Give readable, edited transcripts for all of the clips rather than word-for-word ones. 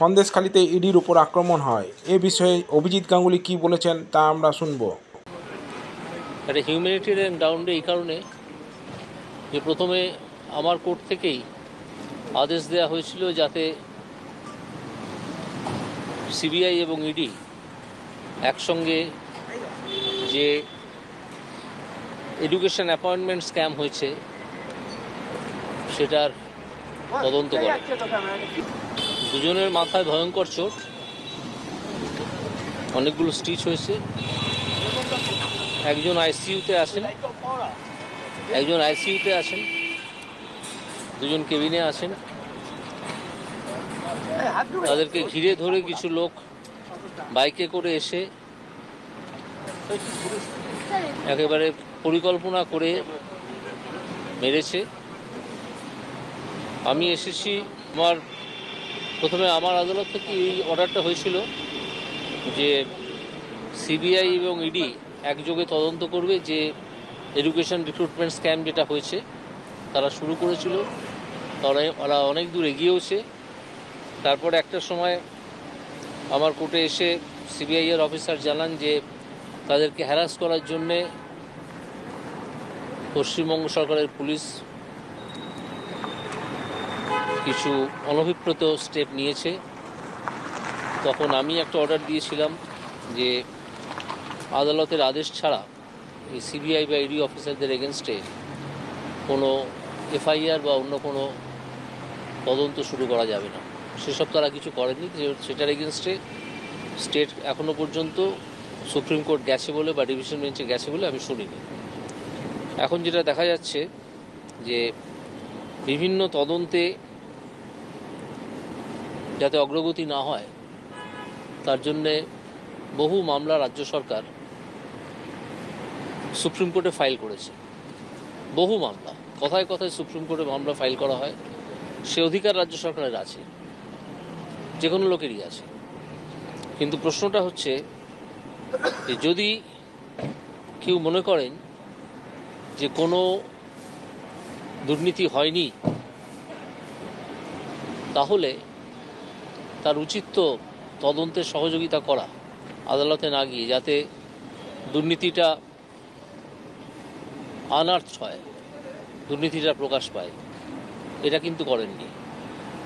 সন্দেশখালীতে ইডির উপর আক্রমণ হয়। এ বিষয়ে অভিজিৎ গাঙ্গুলি কী বলেছেন তা আমরা শুনব। একটা হিউম্যানিটেরিয়ান গ্রাউন্ডে এই কারণে যে প্রথমে আমার কোর্ট থেকেই আদেশ দেওয়া হয়েছিল যাতে সিবিআই এবং ইডি একসঙ্গে যে এডুকেশন অ্যাপয়েন্টমেন্ট স্ক্যাম হয়েছে সেটার তদন্ত করে। দুজনের মাথায় ভয়ঙ্কর চোট, অনেকগুলো স্টিচ হয়েছে। একজন আইসিইউতে আছেন, দুজন কেবিনে আছেন। তাদেরকে ঘিরে ধরে কিছু লোক বাইকে করে এসে একেবারে পরিকল্পনা করে মেরেছে। আমি এসেছি, প্রথমে আমার আদালত থেকে এই অর্ডারটা হয়েছিল যে সিবিআই এবং ইডি একযোগে তদন্ত করবে যে এডুকেশন রিক্রুটমেন্ট স্ক্যাম যেটা হয়েছে তারা শুরু করেছিল, ওরা অনেক দূর এগিয়েওছে। তারপর একটা সময় আমার কোর্টে এসে সিবিআইয়ের অফিসার জানান যে তাদেরকে হ্যারাস করার জন্যে পশ্চিমবঙ্গ সরকারের পুলিশ কিছু অনভিপ্রেত স্টেপ নিয়েছে। তখন আমি একটা অর্ডার দিয়েছিলাম যে আদালতের আদেশ ছাড়া এই সিবিআই বা ইডি অফিসারদের এগেনস্টে কোনো এফআইআর বা অন্য কোনো তদন্ত শুরু করা যাবে না। সেসব তারা কিছু করেনি। সেটার এগেনস্টে স্টেট এখনও পর্যন্ত সুপ্রিম কোর্ট গেছে বলে বা ডিভিশন বেঞ্চে গেছে বলে আমি শুনিনি। এখন যেটা দেখা যাচ্ছে যে বিভিন্ন তদন্তে যাতে অগ্রগতি না হয় তার জন্যে বহু মামলা রাজ্য সরকার সুপ্রিম কোর্টে ফাইল করেছে। বহু মামলা, কথায় কথায় সুপ্রিম কোর্টে মামলা ফাইল করা হয়, সে অধিকার রাজ্য সরকারের আছে, যে কোনো লোকেরই আছে। কিন্তু প্রশ্নটা হচ্ছে যে যদি কেউ মনে করেন যে কোনো দুর্নীতি হয়নি, তাহলে তার উচিত তো তদন্তে সহযোগিতা করা, আদালতে না গিয়ে, যাতে দুর্নীতিটা আনার্থ হয়, দুর্নীতিটা প্রকাশ পায়। এটা কিন্তু করেননি।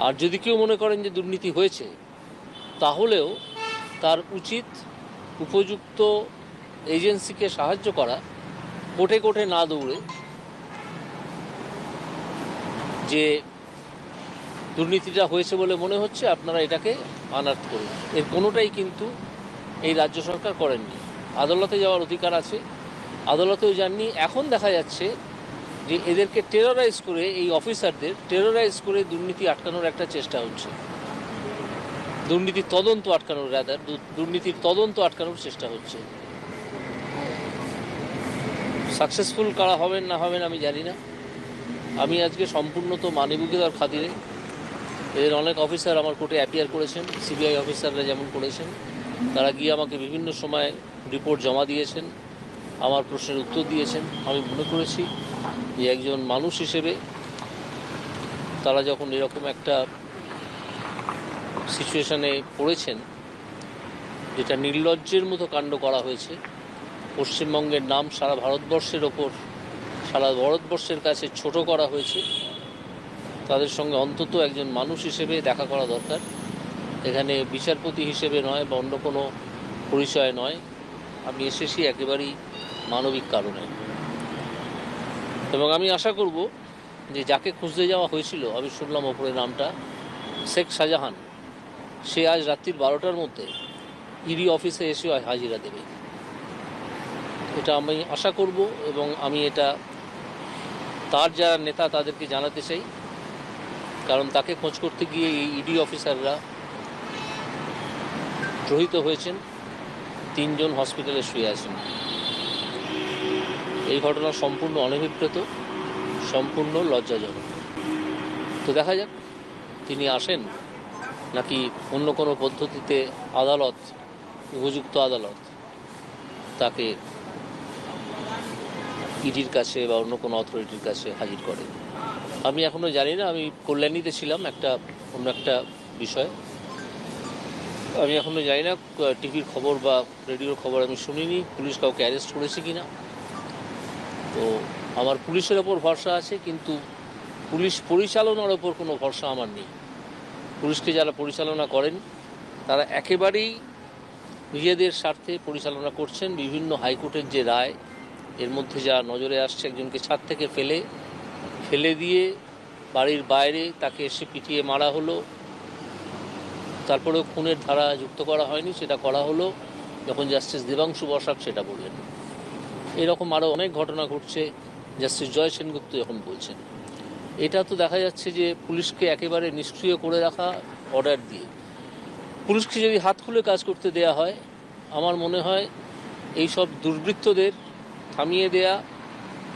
আর যদি কেউ মনে করেন যে দুর্নীতি হয়েছে, তাহলেও তার উচিত উপযুক্ত এজেন্সিকে সাহায্য করা, কোর্টে কোর্টে না দৌড়ে যে দুর্নীতিটা হয়েছে বলে মনে হচ্ছে আপনারা এটাকে আনার্থ করুন। এর কোনোটাই কিন্তু এই রাজ্য সরকার করেননি। আদালতে যাওয়ার অধিকার আছে, আদালতেও যাননি। এখন দেখা যাচ্ছে যে এদেরকে টেরোরাইজ করে, এই অফিসারদের টেরোরাইজ করে দুর্নীতি আটকানোর একটা চেষ্টা হচ্ছে, দুর্নীতির তদন্ত আটকানোর চেষ্টা হচ্ছে। সাকসেসফুল কারা হবেন না হবেন আমি জানি না। আমি আজকে সম্পূর্ণ তো মানবিকতার খাতিরে, এদের অনেক অফিসার আমার কোর্টে অ্যাপিয়ার করেছেন, সিবিআই অফিসাররা যেমন করেছেন, তারা গিয়ে আমাকে বিভিন্ন সময় রিপোর্ট জমা দিয়েছেন, আমার প্রশ্নের উত্তর দিয়েছেন। আমি মনে করেছি যে একজন মানুষ হিসেবে তারা যখন এরকম একটা সিচুয়েশানে পড়েছেন, যেটা নির্লজ্জের মতো কাণ্ড করা হয়েছে, পশ্চিমবঙ্গের নাম সারা ভারতবর্ষের কাছে ছোট করা হয়েছে, তাদের সঙ্গে অন্তত একজন মানুষ হিসেবে দেখা করা দরকার। এখানে বিচারপতি হিসেবে নয় বা অন্য কোনো পরিচয় নয়, আমি এসেছি একেবারেই মানবিক কারণে। এবং আমি আশা করব যে যাকে খুঁজতে যাওয়া হয়েছিল, আমি শুনলাম ওপরে নামটা শেখ শাহজাহান, সে আজ রাত্রির 12টার মধ্যে ইডি অফিসে এসে হাজিরা দেবে। এটা আমি আশা করব এবং আমি এটা তার যারা নেতা তাদেরকে জানাতে চাই, কারণ তাকে খোঁজ করতে গিয়ে এই ইডি অফিসাররা প্রহৃত হয়েছেন, 3 জন হসপিটালে শুয়ে আছেন। এই ঘটনা সম্পূর্ণ অনভিপ্রেত, সম্পূর্ণ লজ্জাজনক। তো দেখা যাক তিনি আসেন নাকি অন্য কোনো পদ্ধতিতে উপযুক্ত আদালত তাকে ইডির কাছে বা অন্য কোনো অথরিটির কাছে হাজির করে। আমি এখনও জানি না। আমি কল্যাণীতে ছিলাম অন্য একটা বিষয়, আমি এখনও জানি না, টিভির খবর বা রেডিওর খবর আমি শুনিনি পুলিশ কাউকে অ্যারেস্ট করেছে কি না। তো আমার পুলিশের ওপর ভরসা আছে, কিন্তু পুলিশ পরিচালনার ওপর কোনো ভরসা আমার নেই। পুলিশকে যারা পরিচালনা করেন তারা একেবারেই নিজেদের স্বার্থে পরিচালনা করছেন। বিভিন্ন হাইকোর্টের যে রায়, এর মধ্যে যা নজরে আসছে, একজনকে ছাদ থেকে ফেলে দিয়ে বাড়ির বাইরে তাকে এসে পিটিয়ে মারা হলো, তারপরেও খুনের ধারা যুক্ত করা হয়নি, সেটা করা হলো যখন জাস্টিস দেবাংশু বসাক সেটা বললেন। এরকম আরও অনেক ঘটনা ঘটছে, জাস্টিস জয় সেনগুপ্ত যখন বলছেন। এটা তো দেখা যাচ্ছে যে পুলিশকে একেবারে নিষ্ক্রিয় করে রাখা অর্ডার দিয়ে। পুলিশকে যদি হাত খুলে কাজ করতে দেয়া হয়, আমার মনে হয় এই সব দুর্বৃত্তদের থামিয়ে দেয়া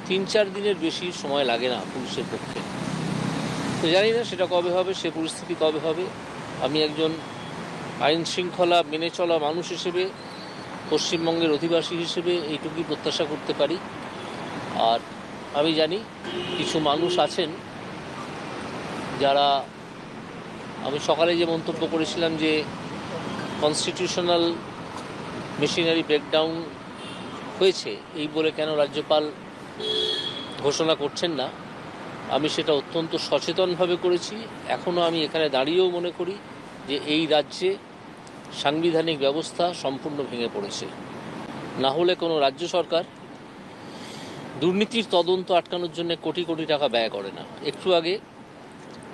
3-4 দিনের বেশি সময় লাগে না পুলিশের পক্ষে। তো জানি না সেটা কবে হবে, সে পরিস্থিতি কবে হবে। আমি একজন আইন শৃঙ্খলা মেনে চলা মানুষ হিসেবে, পশ্চিমবঙ্গের অধিবাসী হিসেবে এইটুকুই প্রত্যাশা করতে পারি। আর আমি জানি কিছু মানুষ আছেন যারা, আমি সকালে যে মন্তব্য করেছিলাম যে কনস্টিটিউশনাল মেশিনারি ব্রেকডাউন হয়েছে এই বলে কেন রাজ্যপাল ঘোষণা করছেন না, আমি সেটা অত্যন্ত সচেতনভাবে করেছি। এখনও আমি এখানে দাঁড়িয়েও মনে করি যে এই রাজ্যে সাংবিধানিক ব্যবস্থা সম্পূর্ণ ভেঙে পড়েছে। না হলে কোনো রাজ্য সরকার দুর্নীতির তদন্ত আটকানোর জন্য কোটি কোটি টাকা ব্যয় করে না। একটু আগে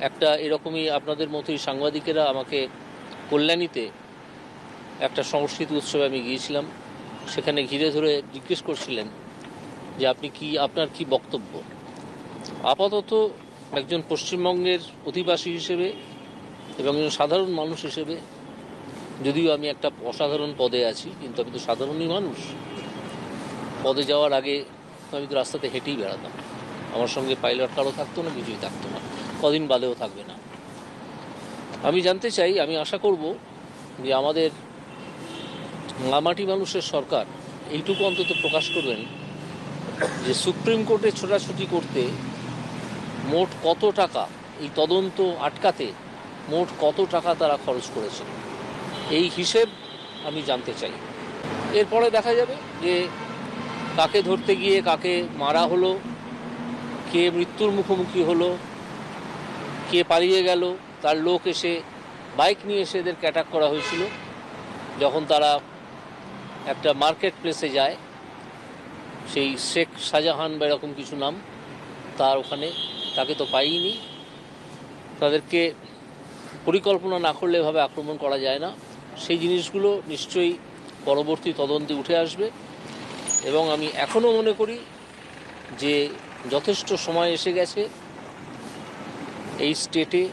একটা এরকমই আপনাদের মতোই সাংবাদিকেরা আমাকে কল্যাণীতে একটা সংস্কৃতি উৎসবে আমি গিয়েছিলাম, সেখানে ঘিরে ধরে জিজ্ঞেস করছিলেন যে আপনার কি বক্তব্য। আপাতত একজন পশ্চিমবঙ্গের অধিবাসী হিসেবে এবং একজন সাধারণ মানুষ হিসেবে, যদিও আমি একটা অসাধারণ পদে আছি, কিন্তু আমি তো সাধারণই মানুষ। পদে যাওয়ার আগে আমি তো রাস্তাতে হেঁটেই বেড়াতাম, আমার সঙ্গে পাইলট কারও থাকতো না, কিছুই থাকতো না, কদিন বাদেও থাকবে না। আমি জানতে চাই, আমি আশা করব যে আমাদের মামাটি মানুষের সরকার এইটুকু অন্তত প্রকাশ করবেন যে সুপ্রিম কোর্টে ছোটাছুটি করতে মোট কত টাকা, এই তদন্ত আটকাতে মোট কত টাকা তারা খরচ করেছেন, এই হিসেব আমি জানতে চাই। এরপরে দেখা যাবে যে কাকে ধরতে গিয়ে কাকে মারা হলো, কে মৃত্যুর মুখোমুখি হলো, কে পালিয়ে গেল, তার লোক এসে বাইক নিয়ে এসে এদেরকে অ্যাটাক করা হয়েছিল যখন তারা একটা মার্কেট প্লেসে যায়, সেই শেখ শাহজাহান বা এরকম কিছু নাম তার, ওখানে তাকে তো পাইনি। তাদেরকে পরিকল্পনা না করলে এভাবে আক্রমণ করা যায় না। সেই জিনিসগুলো নিশ্চয়ই পরবর্তী তদন্তে উঠে আসবে এবং আমি এখনও মনে করি যে যথেষ্ট সময় এসে গেছে এই স্টেটে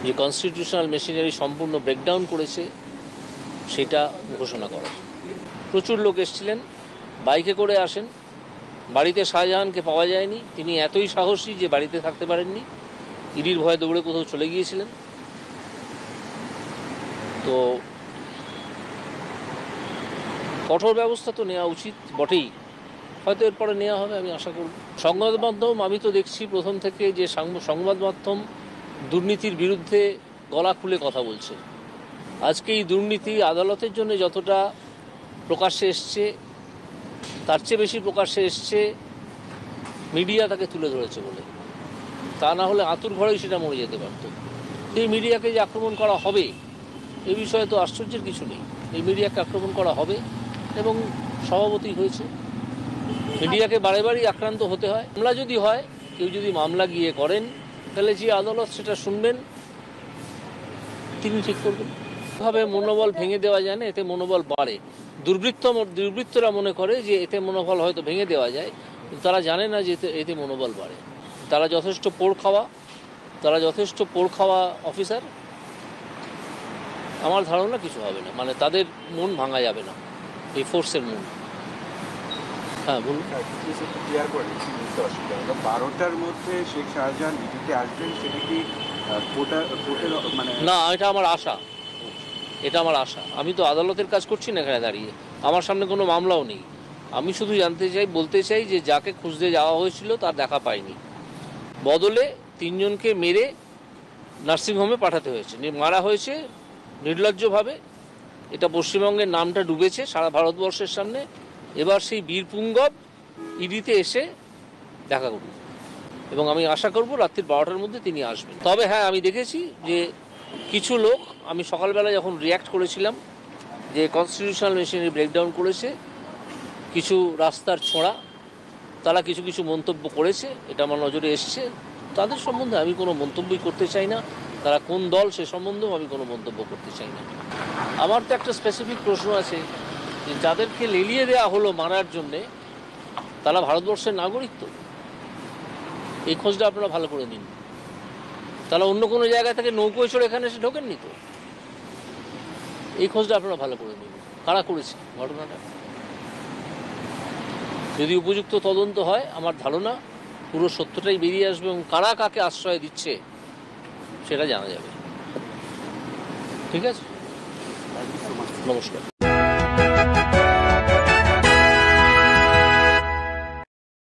যে কনস্টিটিউশনাল মেশিনারি সম্পূর্ণ ব্রেকডাউন করেছে সেটা ঘোষণা করা। প্রচুর লোক এসেছিলেন, বাইকে করে আসেন, বাড়িতে শাহজাহানকে পাওয়া যায়নি, তিনি এতই সাহসী যে বাড়িতে থাকতে পারেননি, ইডির ভয়ে দৌড়ে কোথাও চলে গিয়েছিলেন। তো কঠোর ব্যবস্থা তো নেওয়া উচিত বটেই, হয়তো এরপরে নেওয়া হবে আমি আশা করব। সংবাদ মাধ্যম, আমি তো দেখছি প্রথম থেকে যে সংবাদ মাধ্যম দুর্নীতির বিরুদ্ধে গলা খুলে কথা বলছে। আজকে এই দুর্নীতি আদালতের জন্য যতটা প্রকাশ্যে এসছে, তার চেয়ে বেশি প্রকাশ্যে এসছে মিডিয়া তাকে তুলে ধরেছে বলে। তা না হলে আঁতুর ঘরেই সেটা মরে যেতে পারত। এই মিডিয়াকে যে আক্রমণ করা হবে এ বিষয়ে তো আশ্চর্যের কিছু নেই। এই মিডিয়াকে আক্রমণ করা হবে এবং স্বভাবতই হয়েছে। মিডিয়াকে বারে বারেই আক্রান্ত হতে হয়। মামলা যদি হয়, কেউ যদি মামলা গিয়ে করেন, তাহলে যে আদালত সেটা শুনবেন তিনি ঠিক করবেন। এভাবে মনোবল ভেঙে দেওয়া যায় না, এতে মনোবল বাড়ে। দুর্বৃত্তরা মনে করে যে এতে মনোবল হয়তো ভেঙে দেওয়া যায়, কিন্তু তারা জানে না যে এতে মনোবল বাড়ে। তারা যথেষ্ট পোড় খাওয়া অফিসার। আমার ধারণা কিছু হবে না, মানে তাদের মন ভাঙা যাবে না, এই ফোর্সের মন। হ্যাঁ বলুন। ক্লিয়ার করে দিচ্ছি, বুঝতে অসুবিধা হলো। 12টার মধ্যে শেখ শাহজাহান দিল্লিতে আসবেন, সেটা কি কোর্টের মানে? না, এটা আমার আশা। আমি তো আদালতের কাজ করছি না এখানে দাঁড়িয়ে, আমার সামনে কোনো মামলাও নেই। আমি শুধু বলতে চাই যে যাকে খুঁজতে যাওয়া হয়েছিল তার দেখা পাইনি, বদলে 3 জনকে মেরে নার্সিংহোমে পাঠাতে হয়েছে, মারা হয়েছে নির্লজ্জভাবে এটা পশ্চিমবঙ্গের নামটা ডুবেছে সারা ভারতবর্ষের সামনে। এবার সেই বীরপুঙ্গব ইডিতে এসে দেখা করুন এবং আমি আশা করব রাত্রির 12টার মধ্যে তিনি আসবেন। তবে হ্যাঁ, আমি দেখেছি যে কিছু লোক, আমি সকালবেলা যখন রিয়্যাক্ট করেছিলাম যে কনস্টিটিউশনাল মেশিনারি ব্রেকডাউন করেছে, কিছু রাস্তার ছোঁড়া, তারা কিছু কিছু মন্তব্য করেছে, এটা আমার নজরে এসছে। তাদের সম্বন্ধে আমি কোনো মন্তব্যই করতে চাই না। তারা কোন দল সে সম্বন্ধেও আমি কোনো মন্তব্য করতে চাই না। আমার তো একটা স্পেসিফিক প্রশ্ন আছে যে যাদেরকে লেলিয়ে দেওয়া হলো মারার জন্যে, তারা ভারতবর্ষের নাগরিক তো? এই খোঁজটা আপনারা ভালো করে নিন। তারা অন্য কোনো জায়গা থেকে নৌকোয় চড়ে এখানে এসে ঢোকেননি তো? এই খোঁজটা আপনারা ভালো করে নিন, কারা করেছে ঘটনাটা। যদি উপযুক্ত তদন্ত হয়, আমার ধারণা পুরো সত্যটাই বেরিয়ে আসবে এবং কারা কাকে আশ্রয় দিচ্ছে সেটা জানা যাবে। ঠিক আছে, নমস্কার।